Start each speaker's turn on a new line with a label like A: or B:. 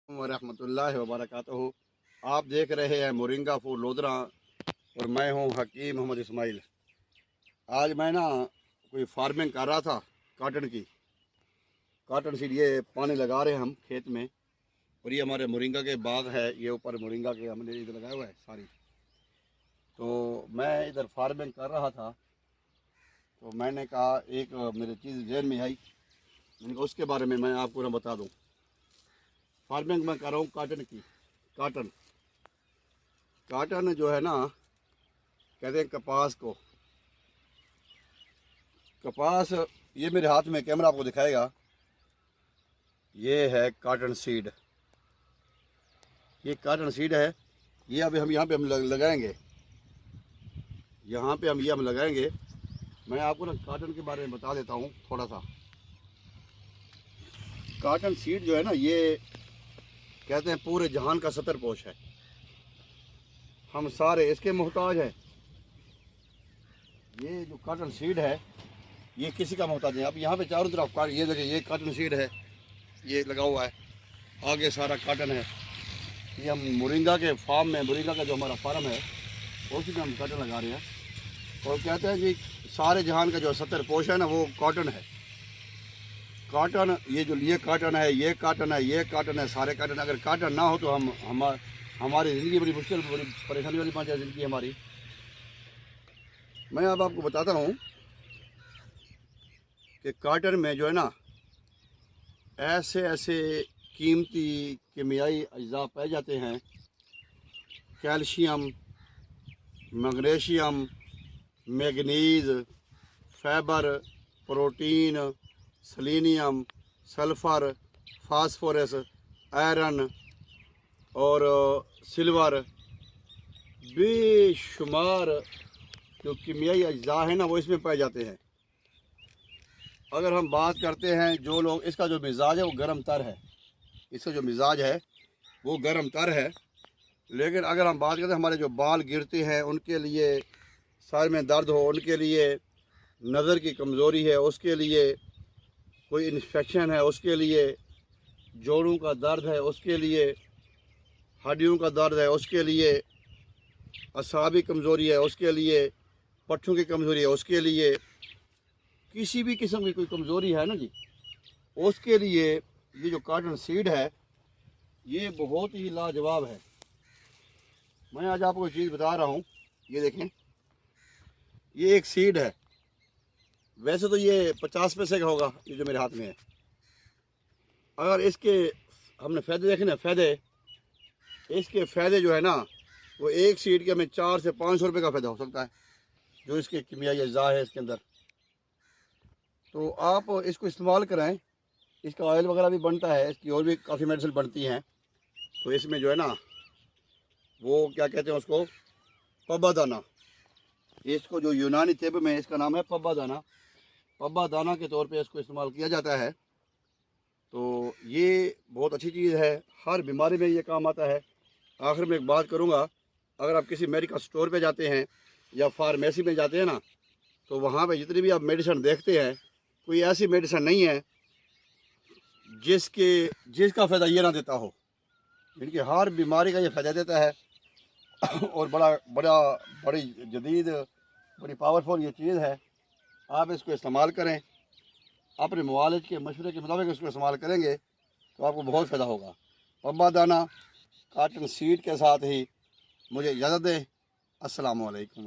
A: वरहमतुल्लाहि वबरकातुहू। आप देख रहे हैं मोरिंगा फूड लोधरा और मैं हूं हकीम मोहम्मद इस्माइल। आज मैं कोई फार्मिंग कर रहा था काटन सीड। ये पानी लगा रहे हैं हम खेत में और ये हमारे मोरिंगा के बाग है। ये ऊपर मोरिंगा के हमने इधर लगाया हुआ है सारी। तो मैं इधर फार्मिंग कर रहा था तो मैंने कहा एक मेरे चीज़ जहन में आई, मैंने कहा उसके बारे में मैं आपको ना बता दूं। फार्मिंग मैं कर रहा हूँ काटन काटन जो है कहते हैं कपास को। कपास, ये मेरे हाथ में कैमरा आपको दिखाएगा, ये है काटन सीड। ये काटन सीड है। ये अभी हम यहाँ पे हम लगाएंगे। यहाँ पे हम लगाएंगे। मैं आपको काटन के बारे में बता देता हूँ थोड़ा सा। काटन सीड जो है ये कहते हैं पूरे जहान का सतरपोश है। हम सारे इसके मोहताज हैं। ये जो काटन सीड है ये किसी का मोहताज नहीं। अब यहाँ पे चारों तरफ ये देखिए, ये काटन सीड है, ये लगा हुआ है। आगे सारा काटन है। ये हम मोरिंगा के फार्म में, मोरिंगा का जो हमारा फार्म है उसी में हम काटन लगा रहे हैं। और कहते हैं कि सारे जहान का जो सतरपोश है वो काटन है। काटन, ये जो लिए काटन है, ये काटन है, ये काटन है, सारे काटन। अगर काटन ना हो तो हमारी ज़िंदगी बड़ी मुश्किल, बड़ी परेशानी वाली पाँच ज़िंदगी हमारी। मैं अब आपको बताता हूँ कि काटन में जो है ऐसे ऐसे कीमती कीमियाई अज्जा पाए जाते हैं। Calcium, magnesium, manganese, fibre, protein, selenium, sulphur, phosphorus, iron और सिल्वर, बेशुमार जो कीमियाई अज्जा है वो इसमें पाए जाते हैं। अगर हम बात करते हैं, जो लोग, इसका जो मिजाज है वो गर्म तर है। इसका जो मिजाज है वो गर्म तर है। लेकिन अगर हम बात करते हैं हमारे जो बाल गिरते हैं उनके लिए, सर में दर्द हो उनके लिए, नज़र की कमज़ोरी है उसके लिए, कोई इन्फेक्शन है उसके लिए, जोड़ों का दर्द है उसके लिए, हड्डियों का दर्द है उसके लिए, असाबी कमज़ोरी है उसके लिए, पट्ठों की कमज़ोरी है उसके लिए, किसी भी किस्म की कोई कमज़ोरी है जी, उसके लिए ये जो काटन सीड है ये बहुत ही लाजवाब है। मैं आज आपको एक चीज़ बता रहा हूँ। ये देखें, ये एक सीड है। वैसे तो ये 50 पैसे का होगा, ये जो मेरे हाथ में है। अगर इसके हमने फ़ायदे देखे फ़ायदे, इसके फ़ायदे जो है वो एक सीड के हमें 400 से 500 रुपये का फ़ायदा हो सकता है, जो इसके कीमियाई अज्जा है इसके अंदर। तो आप इसको इस्तेमाल करें। इसका ऑयल वगैरह भी बनता है, इसकी और भी काफ़ी मेडिसिन बनती हैं। तो इसमें जो है वो क्या कहते हैं उसको, पब्बा दाना। इसको जो यूनानी तिब में इसका नाम है पब्बा दाना। पब्बा दाना के तौर पे इसको इस्तेमाल किया जाता है। तो ये बहुत अच्छी चीज़ है, हर बीमारी में ये काम आता है। आखिर में एक बात करूँगा, अगर आप किसी मेडिकल स्टोर पे जाते हैं या फार्मेसी में जाते हैं तो वहाँ पे जितनी भी आप मेडिसिन देखते हैं, कोई ऐसी मेडिसिन नहीं है जिसका फ़ायदा ये ना देता हो। इनकी हर बीमारी का ये फ़ायदा देता है। और बड़ी जदीद, बड़ी पावरफुल ये चीज़ है। आप इसको इस्तेमाल करें, अपने मुआलिज के मशवरे के मुताबिक इसको इस्तेमाल करेंगे तो आपको बहुत फ़ायदा होगा। पब्बा दाना काटन सीड के साथ ही मुझे इजाज़त दें। अस्सलामु अलैकुम।